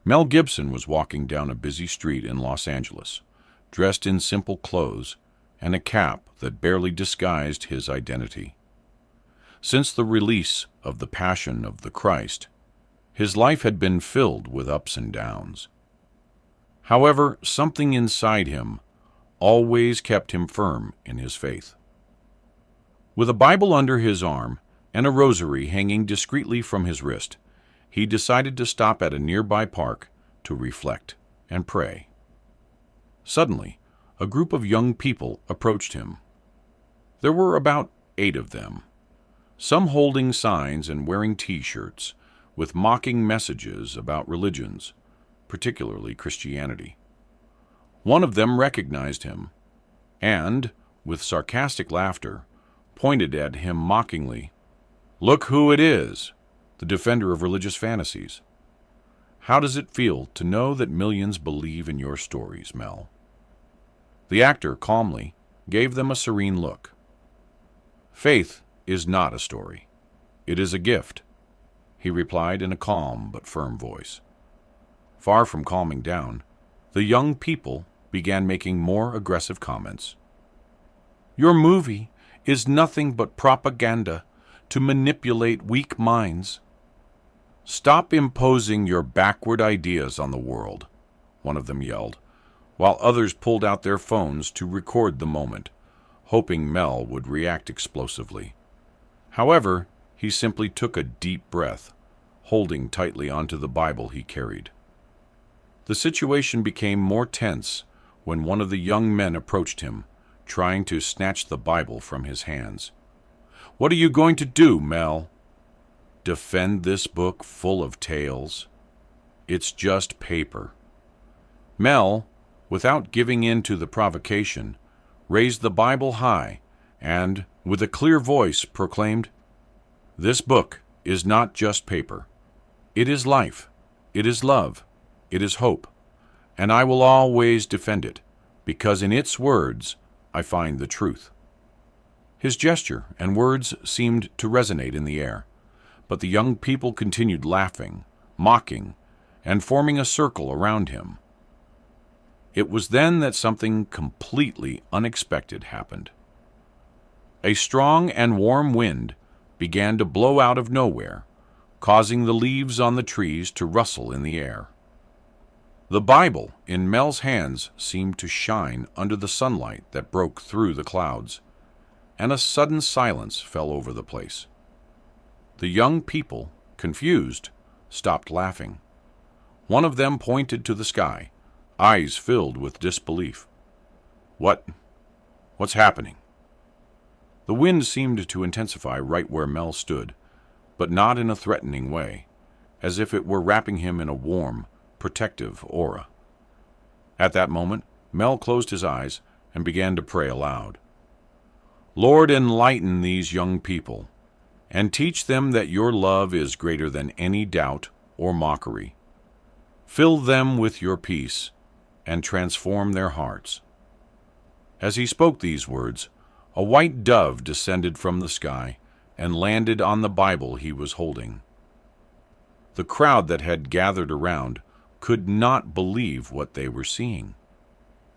Mel Gibson was walking down a busy street in Los Angeles, dressed in simple clothes and a cap that barely disguised his identity. Since the release of The Passion of the Christ, his life had been filled with ups and downs. However, something inside him always kept him firm in his faith. With a Bible under his arm and a rosary hanging discreetly from his wrist, he decided to stop at a nearby park to reflect and pray. Suddenly, a group of young people approached him. There were about 8 of them, some holding signs and wearing T-shirts with mocking messages about religions, particularly Christianity. One of them recognized him and, with sarcastic laughter, pointed at him mockingly. "Look who it is, the defender of religious fantasies. How does it feel to know that millions believe in your stories, Mel?" The actor calmly gave them a serene look. "Faith is not a story. It is a gift," he replied in a calm but firm voice. Far from calming down, the young people began making more aggressive comments. "Your movie is nothing but propaganda to manipulate weak minds." "Stop imposing your backward ideas on the world," one of them yelled, while others pulled out their phones to record the moment, hoping Mel would react explosively. However, he simply took a deep breath, holding tightly onto the Bible he carried. The situation became more tense when one of the young men approached him, trying to snatch the Bible from his hands. "What are you going to do, Mel?" "Defend this book full of tales? It's just paper." Mel, without giving in to the provocation, raised the Bible high and, with a clear voice, proclaimed, "This book is not just paper. It is life, it is love, it is hope, and I will always defend it, because in its words I find the truth." His gesture and words seemed to resonate in the air, but the young people continued laughing, mocking, and forming a circle around him. It was then that something completely unexpected happened. A strong and warm wind began to blow out of nowhere, causing the leaves on the trees to rustle in the air. The Bible in Mel's hands seemed to shine under the sunlight that broke through the clouds, and a sudden silence fell over the place. The young people, confused, stopped laughing. One of them pointed to the sky, eyes filled with disbelief. What's happening?" The wind seemed to intensify right where Mel stood, but not in a threatening way, as if it were wrapping him in a warm, protective aura. At that moment, Mel closed his eyes and began to pray aloud. "Lord, enlighten these young people, and teach them that your love is greater than any doubt or mockery. Fill them with your peace, and transform their hearts." As he spoke these words, a white dove descended from the sky and landed on the Bible he was holding. The crowd that had gathered around could not believe what they were seeing.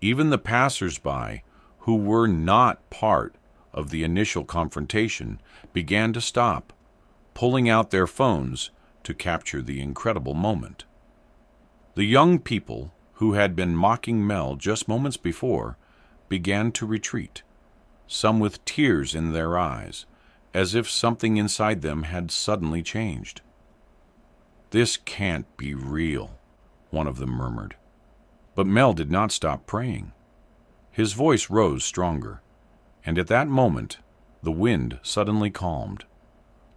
Even the passers-by, who were not part of the initial confrontation, began to stop, pulling out their phones to capture the incredible moment. The young people, who had been mocking Mel just moments before, began to retreat, some with tears in their eyes, as if something inside them had suddenly changed. "This can't be real," one of them murmured. But Mel did not stop praying. His voice rose stronger, and at that moment the wind suddenly calmed,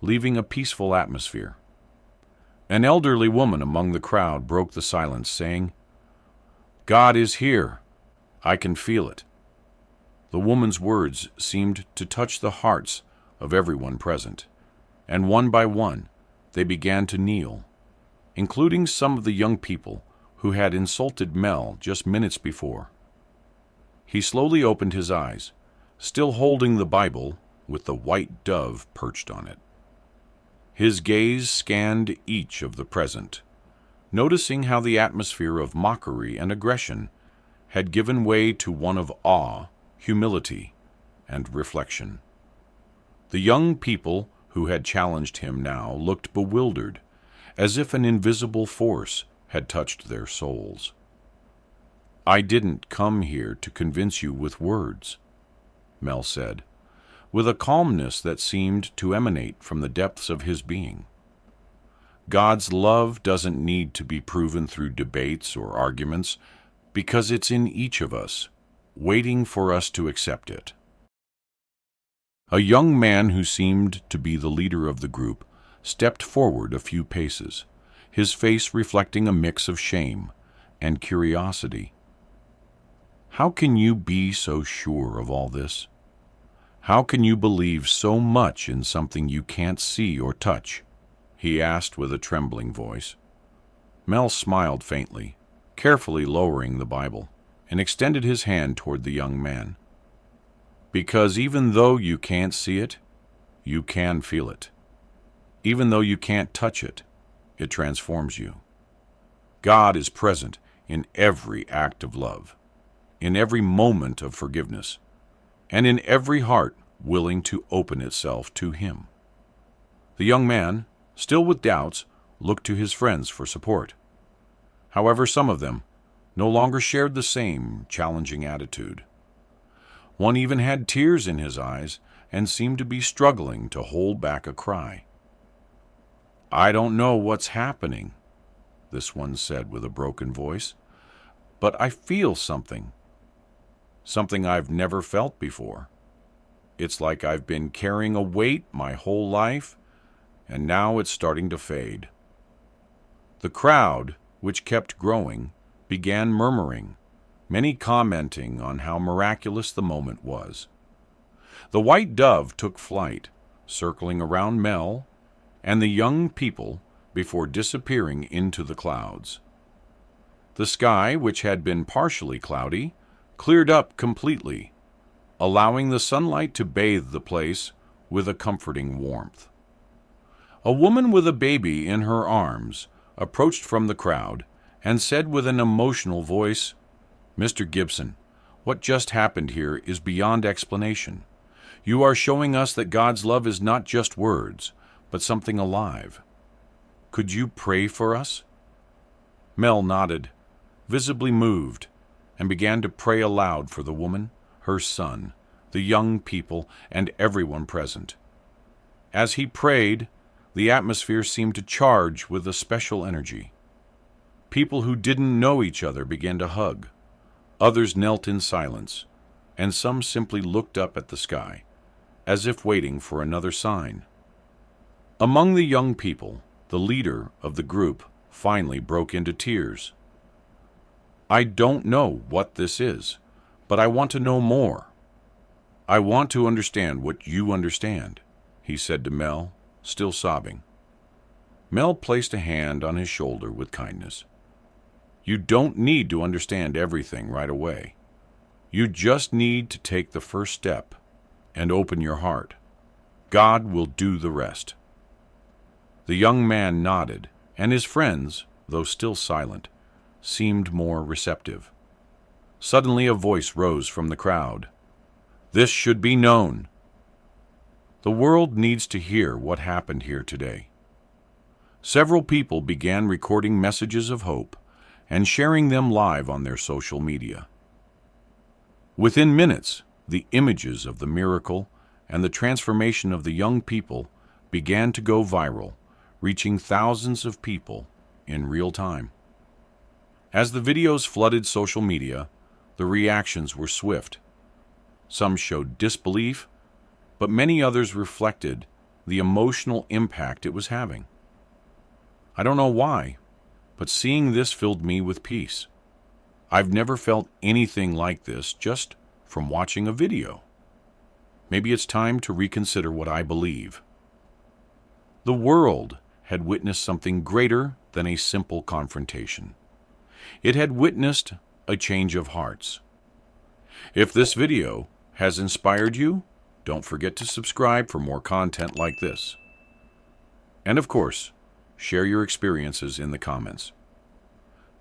leaving a peaceful atmosphere. An elderly woman among the crowd broke the silence, saying, "God is here. I can feel it." The woman's words seemed to touch the hearts of everyone present, and one by one they began to kneel, including some of the young people who had insulted Mel just minutes before. He slowly opened his eyes, still holding the Bible with the white dove perched on it. His gaze scanned each of the present, noticing how the atmosphere of mockery and aggression had given way to one of awe, humility, and reflection. The young people who had challenged him now looked bewildered, as if an invisible force had touched their souls. "I didn't come here to convince you with words," Mel said, with a calmness that seemed to emanate from the depths of his being. "God's love doesn't need to be proven through debates or arguments, because it's in each of us, waiting for us to accept it." A young man who seemed to be the leader of the group stepped forward a few paces, his face reflecting a mix of shame and curiosity. "How can you be so sure of all this? How can you believe so much in something you can't see or touch?" he asked with a trembling voice. Mel smiled faintly, carefully lowering the Bible, and extended his hand toward the young man. "Because even though you can't see it, you can feel it. Even though you can't touch it, it transforms you. God is present in every act of love, in every moment of forgiveness, and in every heart willing to open itself to Him." The young man, still with doubts, looked to his friends for support. However, some of them no longer shared the same challenging attitude. One even had tears in his eyes and seemed to be struggling to hold back a cry. "I don't know what's happening," this one said with a broken voice, "but I feel something. Something I've never felt before. It's like I've been carrying a weight my whole life, and now it's starting to fade." The crowd, which kept growing, began murmuring, many commenting on how miraculous the moment was. The white dove took flight, circling around Mel and the young people before disappearing into the clouds. The sky, which had been partially cloudy, cleared up completely, allowing the sunlight to bathe the place with a comforting warmth. A woman with a baby in her arms approached from the crowd and said with an emotional voice, "Mr. Gibson, what just happened here is beyond explanation. You are showing us that God's love is not just words, but something alive. Could you pray for us?" Mel nodded, visibly moved, and began to pray aloud for the woman, her son, the young people, and everyone present. As he prayed, the atmosphere seemed to charge with a special energy. People who didn't know each other began to hug. Others knelt in silence, and some simply looked up at the sky, as if waiting for another sign. Among the young people, the leader of the group finally broke into tears. "I don't know what this is, but I want to know more. I want to understand what you understand," he said to Mel, still sobbing. Mel placed a hand on his shoulder with kindness. "You don't need to understand everything right away. You just need to take the first step and open your heart. God will do the rest." The young man nodded, and his friends, though still silent, seemed more receptive. Suddenly a voice rose from the crowd. "This should be known. The world needs to hear what happened here today." Several people began recording messages of hope and sharing them live on their social media. Within minutes, the images of the miracle and the transformation of the young people began to go viral, reaching thousands of people in real time. As the videos flooded social media, the reactions were swift. Some showed disbelief, but many others reflected the emotional impact it was having. I don't know why, but seeing this filled me with peace. I've never felt anything like this just from watching a video. Maybe it's time to reconsider what I believe. The world had witnessed something greater than a simple confrontation. It had witnessed a change of hearts. If this video has inspired you, don't forget to subscribe for more content like this. And of course, share your experiences in the comments.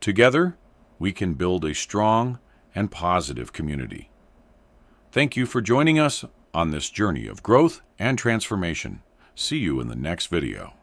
Together, we can build a strong and positive community. Thank you for joining us on this journey of growth and transformation. See you in the next video.